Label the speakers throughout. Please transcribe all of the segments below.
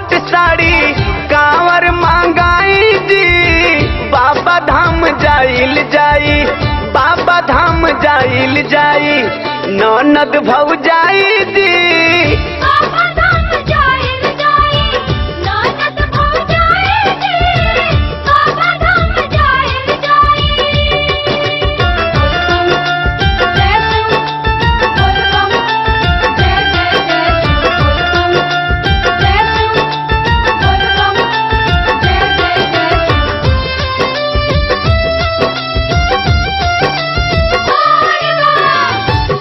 Speaker 1: Suit sari कांवर मांगाई जी, बाबा धाम जाइल जाई, बाबा धाम जाइल जाई, ननद भौजाई जी।
Speaker 2: बाबा धाम जाइल जाई, ननद भौजाई जी, बाबा धाम जाइल जाई। जय शिव बोल बम, जय जय जय शिव बोल बम, जय शिव बोल बम, जय जय जय शिव।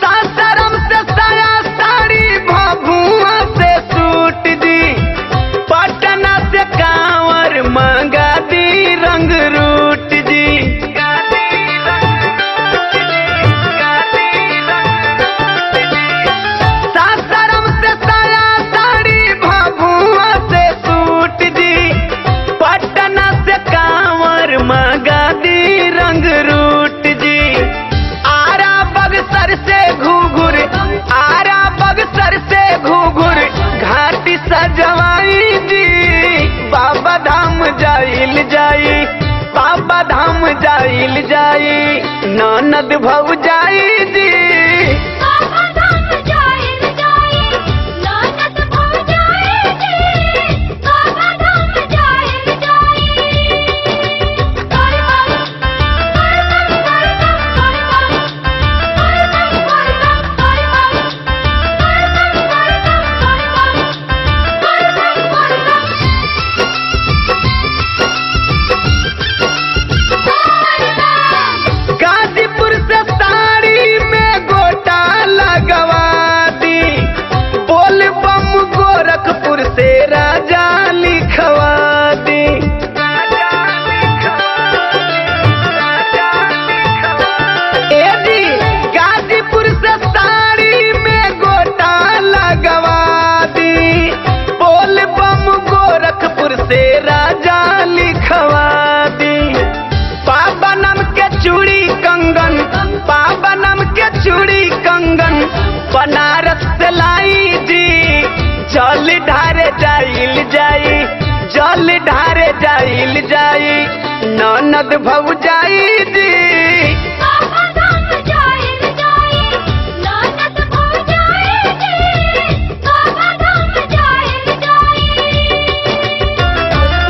Speaker 1: सासाराम से साया साड़ी, भभुआ से सूट दी, पटना से कांवर मंगा दी रंग रूट जी। सासाराम से साया साड़ी, भभुआ से सूट दी, पटना से कांवर मंगा दी रंग रूट जी। आरा बगसर से घूघुर, आरा बगसर से घूघुर, घाटी सजवाई जी, बाबा धाम जाइल जाई, बाबा धाम जाइल जाई, ननद भौजाई जी।
Speaker 2: बाबा धाम जाइल जाई, ननद भौजाई जी, बाबा धाम जाइल जाई। बोल बम, बोल बम, बोल बम, बोल बम, बोल बम, बोल बम, बोल बम, बोल बम, बोल बम।
Speaker 1: गाजीपुर से साड़ी में गोटा लगवा दी, बोल बम गोरखपुर से राजा लिखवा दी। ए जी, गाजीपुर से साड़ी में गोटा लगवा दी, बोल बम गोरखपुर से राजा लिखवा दी। पावनम के चूड़ी कंगन, पावनम के चूड़ी कंगन, बनारस से लाई जी, जल ढारे जाइल जाई, जल ढारे जाइल जाई, ननद भौजाई जी।
Speaker 2: बाबा धाम जाइल जाई, ननद भौजाई जी, बाबा धाम जाइल जाई। बोल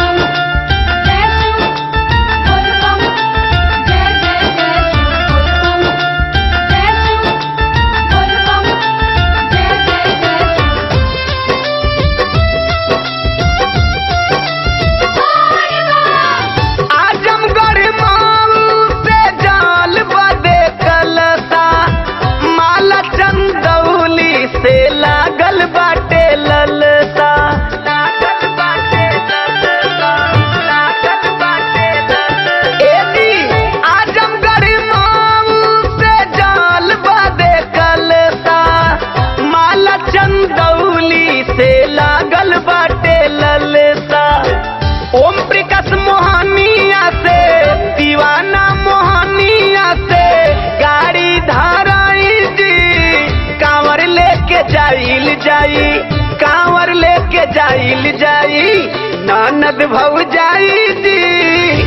Speaker 2: बम, जय शिव बोल बम, जय जय जय शिव बोल बम, जय शिव बोल बम, जय जय जय शिव।
Speaker 1: आजमगढ़ माऊ से जाल बदे कलसा, माला चंदौली से लागल बाटे ललसा, लागल बाटे ललसा, लागल बाटे ललसा। ए जी, आजमगढ़ माऊ से जाल बदे कलसा, माला चंदौली से लागल बाटे ललसा। ओम प्रकाश मोहनिया से, दीवाना मोहनिया से, गाड़ी धाराई जी, कांवर लेके जाइल जाई, कांवर लेके जाइल जाई, ननद भौजाई जी।